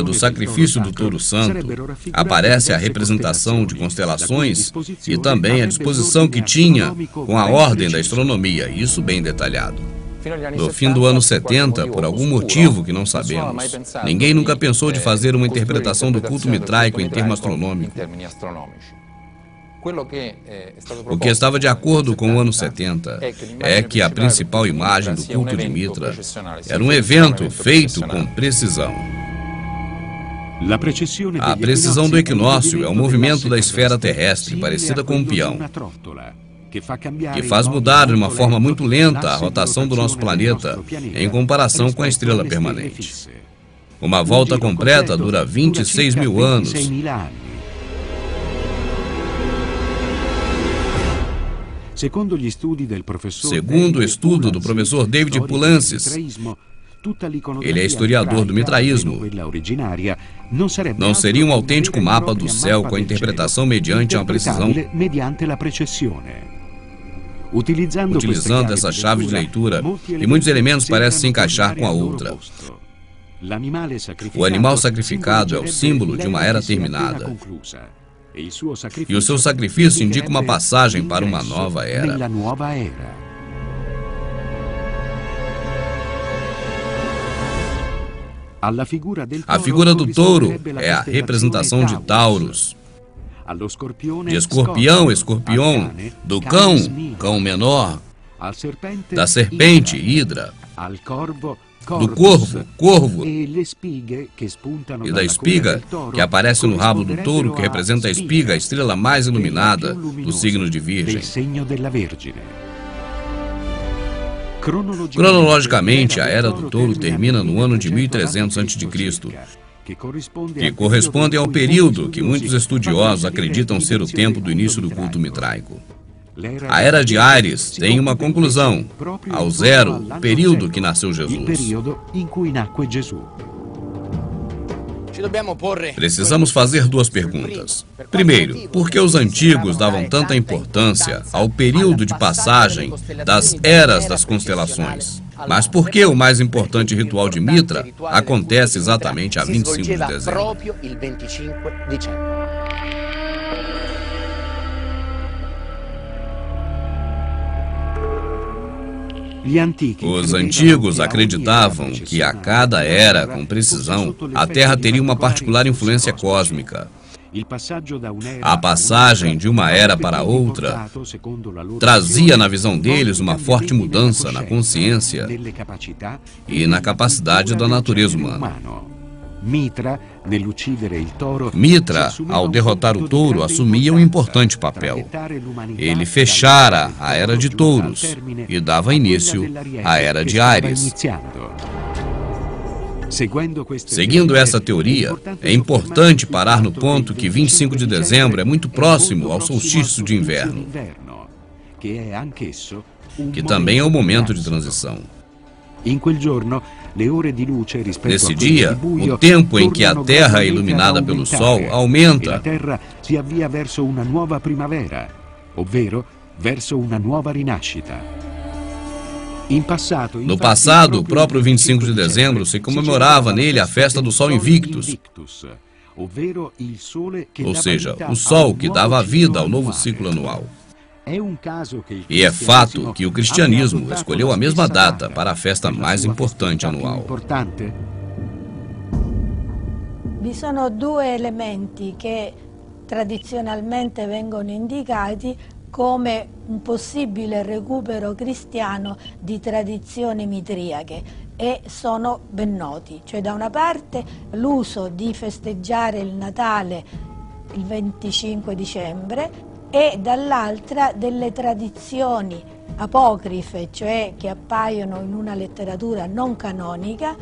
do sacrifício do touro santo, aparece a representação de constelações e também a disposição que tinha com a ordem da astronomia, isso bem detalhado. No fim do ano 70, por algum motivo que não sabemos, ninguém nunca pensou de fazer uma interpretação do culto mitraico em termo astronômico. O que estava de acordo com o ano 70 é que a principal imagem do culto de Mitra era um evento feito com precisão. A precisão do equinócio é o movimento da esfera terrestre, parecida com um peão, que faz mudar de uma forma muito lenta a rotação do nosso planeta em comparação com a estrela permanente. Uma volta completa dura 26 mil anos. Segundo o estudo do professor David Poulantzas, ele é historiador do mitraísmo, não seria um autêntico mapa do céu com a interpretação mediante uma precisão. Utilizando essa chave de leitura, e muitos elementos parecem se encaixar com a outra. O animal sacrificado é o símbolo de uma era terminada. E o seu sacrifício indica uma passagem para uma nova era. A figura do touro é a representação de Taurus, de escorpião, escorpião, do cão, cão menor, da serpente, Hidra, do corvo, corvo, e da espiga, que aparece no rabo do touro, que representa a espiga, a estrela mais iluminada do signo de Virgem. Cronologicamente, a Era do Touro termina no ano de 1300 a.C., que corresponde ao período que muitos estudiosos acreditam ser o tempo do início do culto mitraico. A Era de Áries tem uma conclusão, ao zero, o período que nasceu Jesus. Precisamos fazer duas perguntas. Primeiro, por que os antigos davam tanta importância ao período de passagem das eras das constelações? Mas por que o mais importante ritual de Mitra acontece exatamente a 25 de dezembro? Os antigos acreditavam que a cada era, com precisão, a Terra teria uma particular influência cósmica. A passagem de uma era para outra trazia, na visão deles, uma forte mudança na consciência e na capacidade da natureza humana. Mitra, ao derrotar o touro, assumia um importante papel. Ele fechara a Era de Touros e dava início à Era de Áries. Seguindo essa teoria, é importante parar no ponto que 25 de dezembro é muito próximo ao solstício de inverno, que também é o momento de transição. Nesse dia, o tempo em que a Terra é iluminada pelo Sol aumenta. No passado, o próprio 25 de dezembro se comemorava nele a festa do Sol Invictus, ou seja, o Sol que dava vida ao novo ciclo anual. E é fato que o cristianismo escolheu a mesma data para a festa mais importante anual. Vi sono due elementi che tradizionalmente vengono indicati come un possibile recupero cristiano di tradizioni mitriache e sono ben noti. Cioè, da una parte l'uso di festeggiare il Natale il 25 dicembre e dall'altra delle tradizioni apocrife, cioè che appaiono in una letteratura non canonica,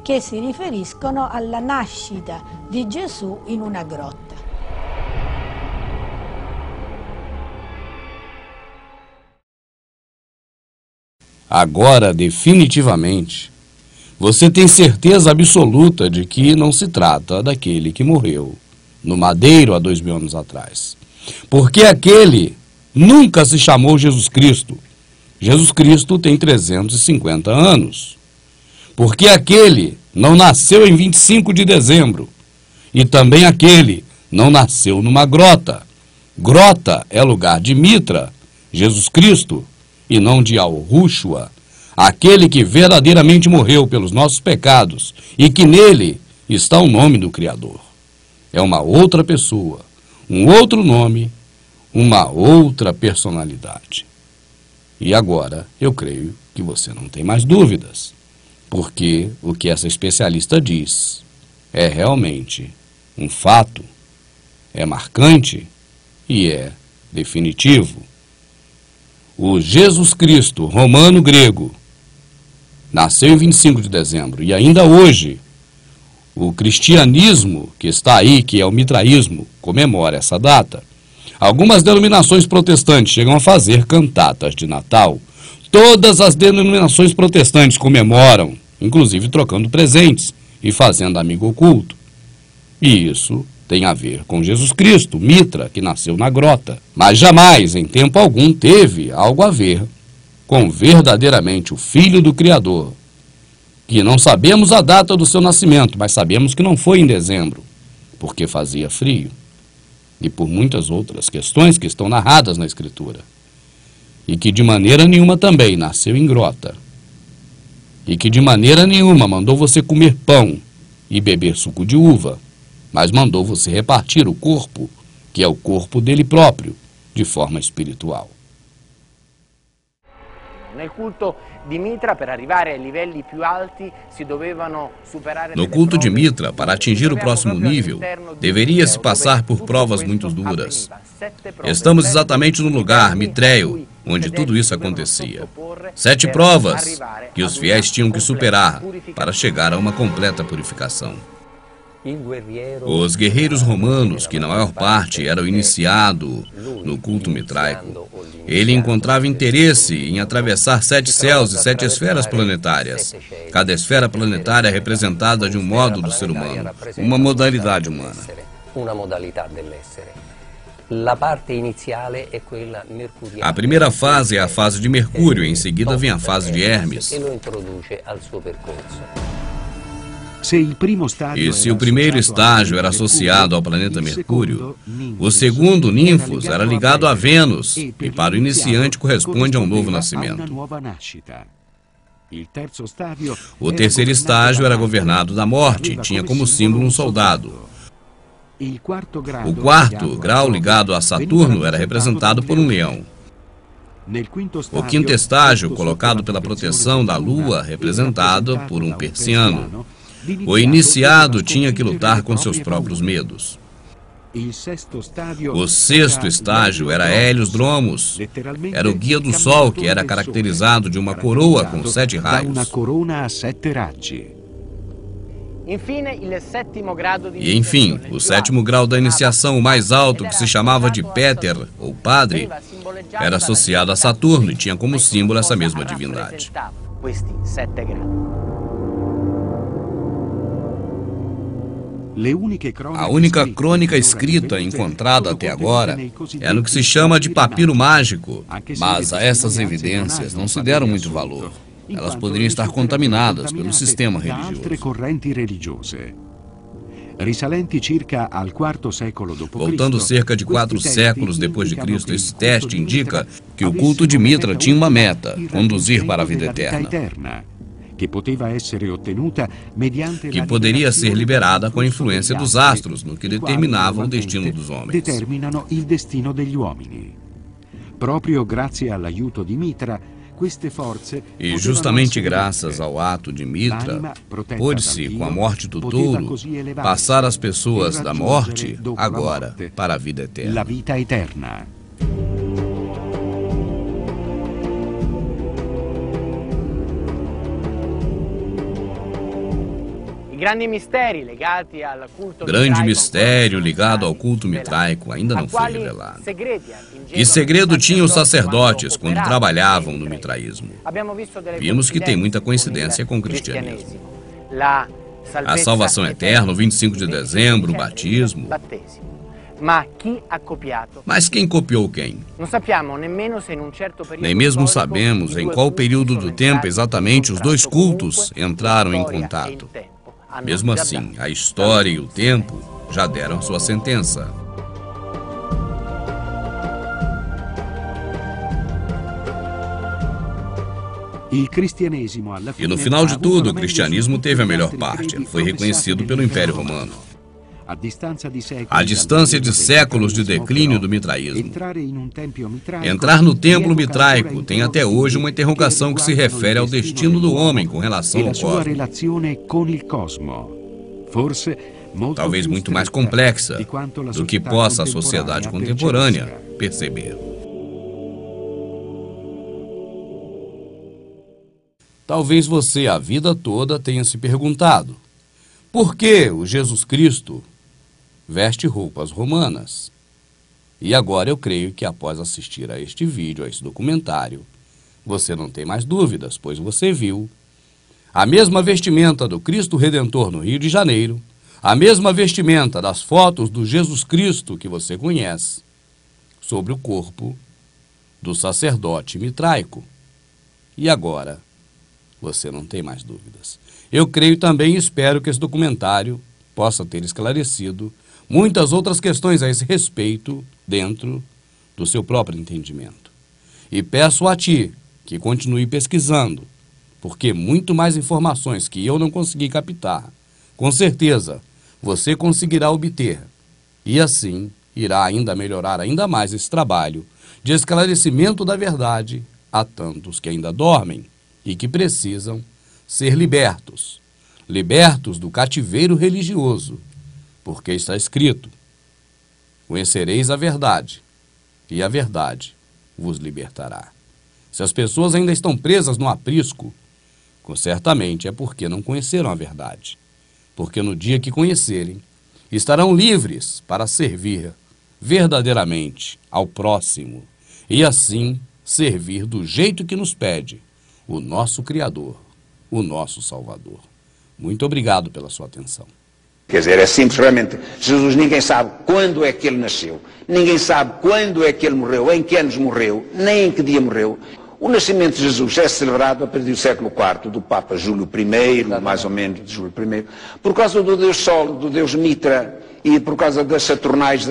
che si riferiscono alla nascita di Gesù in una grotta. Agora, definitivamente, você tem certeza absoluta de que não se trata daquele que morreu no madeiro há 2000 anos atrás. Porque aquele nunca se chamou Jesus Cristo. Jesus Cristo tem 350 anos. Porque aquele não nasceu em 25 de dezembro. E também aquele não nasceu numa grota. Grota é lugar de Mitra, Jesus Cristo, e não de Yahushua, aquele que verdadeiramente morreu pelos nossos pecados e que nele está o nome do Criador. É uma outra pessoa, um outro nome, uma outra personalidade. E agora eu creio que você não tem mais dúvidas, porque o que essa especialista diz é realmente um fato, é marcante e é definitivo. O Jesus Cristo romano-grego nasceu em 25 de dezembro e ainda hoje o cristianismo que está aí, que é o mitraísmo, comemora essa data. Algumas denominações protestantes chegam a fazer cantatas de Natal. Todas as denominações protestantes comemoram, inclusive trocando presentes e fazendo amigo oculto. E isso tem a ver com Jesus Cristo, Mitra, que nasceu na grota. Mas jamais, em tempo algum, teve algo a ver com verdadeiramente o Filho do Criador, que não sabemos a data do seu nascimento, mas sabemos que não foi em dezembro, porque fazia frio, e por muitas outras questões que estão narradas na Escritura, e que de maneira nenhuma também nasceu em grota, e que de maneira nenhuma mandou você comer pão e beber suco de uva, mas mandou você repartir o corpo, que é o corpo dele próprio, de forma espiritual. No culto de Mitra, para atingir o próximo nível, deveria-se passar por provas muito duras. Estamos exatamente no lugar mitréio, onde tudo isso acontecia. 7 provas que os fiéis tinham que superar para chegar a uma completa purificação. Os guerreiros romanos, que na maior parte eram iniciados no culto mitraico, ele encontrava interesse em atravessar 7 céus e 7 esferas planetárias. Cada esfera planetária é representada de um modo do ser humano, uma modalidade humana. A primeira fase é a fase de Mercúrio, em seguida vem a fase de Hermes. E se o primeiro estágio era associado ao planeta Mercúrio, o segundo, Ninfos, era ligado a Vênus, e para o iniciante corresponde a um novo nascimento. O terceiro estágio era governado da morte, e tinha como símbolo um soldado. O quarto grau, ligado a Saturno, era representado por um leão. O quinto estágio, colocado pela proteção da Lua, representado por um persiano. O iniciado tinha que lutar com seus próprios medos. O sexto estágio era Hélios Dromos. Era o guia do Sol, que era caracterizado de uma coroa com 7 raios. E, enfim, o sétimo grau da iniciação, o mais alto, que se chamava de Péter, ou Padre, era associado a Saturno e tinha como símbolo essa mesma divindade. A única crônica escrita encontrada até agora é no que se chama de papiro mágico, mas a essas evidências não se deram muito valor. Elas poderiam estar contaminadas pelo sistema religioso. Voltando cerca de 4 séculos depois de Cristo, esse teste indica que o culto de Mitra tinha uma meta: conduzir para a vida eterna, que poderia ser liberada com a influência dos astros, no que determinava o destino dos homens. E justamente graças ao ato de Mitra, pôde-se, com a morte do touro, passar as pessoas da morte, agora, para a vida eterna. Grande mistério ligado ao culto mitraico ainda não foi revelado. Que segredo tinham os sacerdotes quando trabalhavam no mitraísmo? Vimos que tem muita coincidência com o cristianismo. A salvação eterna, o 25 de dezembro, o batismo. Mas quem copiou quem? Nem mesmo sabemos em qual período do tempo exatamente os 2 cultos entraram em contato. Mesmo assim, a história e o tempo já deram sua sentença. E no final de tudo, o cristianismo teve a melhor parte. Ele foi reconhecido pelo Império Romano. A distância de séculos de declínio do mitraísmo. Entrar no templo mitraico tem até hoje uma interrogação que se refere ao destino do homem com relação ao cosmos. Talvez muito mais complexa do que possa a sociedade contemporânea perceber. Talvez você a vida toda tenha se perguntado: por que o Jesus Cristo veste roupas romanas? E agora eu creio que após assistir a este vídeo, a esse documentário, você não tem mais dúvidas, pois você viu a mesma vestimenta do Cristo Redentor no Rio de Janeiro, a mesma vestimenta das fotos do Jesus Cristo que você conhece, sobre o corpo do sacerdote mitraico. E agora você não tem mais dúvidas. Eu creio também e espero que esse documentário possa ter esclarecido muitas outras questões a esse respeito dentro do seu próprio entendimento. E peço a ti que continue pesquisando, porque muito mais informações que eu não consegui captar, com certeza você conseguirá obter. E assim irá ainda melhorar ainda mais esse trabalho de esclarecimento da verdade a tantos que ainda dormem e que precisam ser libertos, libertos do cativeiro religioso, porque está escrito: conhecereis a verdade, e a verdade vos libertará. Se as pessoas ainda estão presas no aprisco, certamente é porque não conheceram a verdade, porque no dia que conhecerem, estarão livres para servir verdadeiramente ao próximo, e assim servir do jeito que nos pede o nosso Criador, o nosso Salvador. Muito obrigado pela sua atenção. Quer dizer, é simples, realmente. Jesus, ninguém sabe quando é que ele nasceu, ninguém sabe quando é que ele morreu, em que anos morreu, nem em que dia morreu. O nascimento de Jesus é celebrado a partir do século IV, do Papa Júlio I, mais ou menos, de Júlio I, por causa do Deus Sol, do Deus Mitra, e por causa das Saturnais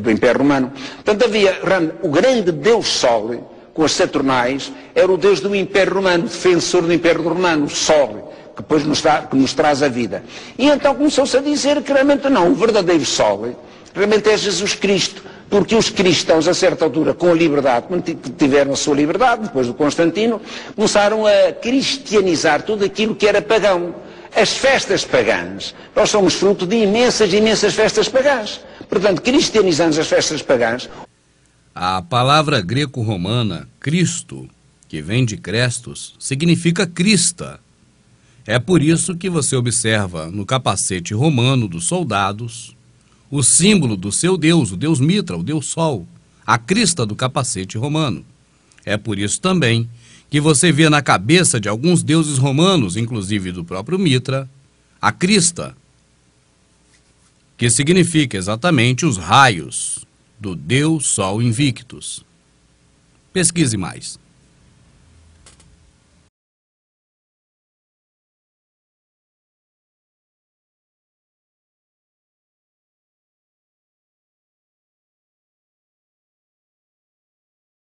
do Império Romano. Portanto, havia o grande Deus Sol, com as Saturnais, era o Deus do Império Romano, defensor do Império Romano, o Sol, que depois que nos traz a vida. E então começou-se a dizer que realmente não, o verdadeiro Sol realmente é Jesus Cristo, porque os cristãos, a certa altura, com a liberdade, quando tiveram a sua liberdade, depois do Constantino, começaram a cristianizar tudo aquilo que era pagão. As festas pagãs, nós somos fruto de imensas festas pagãs. Portanto, cristianizamos as festas pagãs. A palavra greco-romana, Cristo, que vem de Crestos, significa crista. É por isso que você observa no capacete romano dos soldados o símbolo do seu Deus, o Deus Mitra, o Deus Sol, a crista do capacete romano. É por isso também que você vê na cabeça de alguns deuses romanos, inclusive do próprio Mitra, a crista, que significa exatamente os raios do Deus Sol Invictus. Pesquise mais.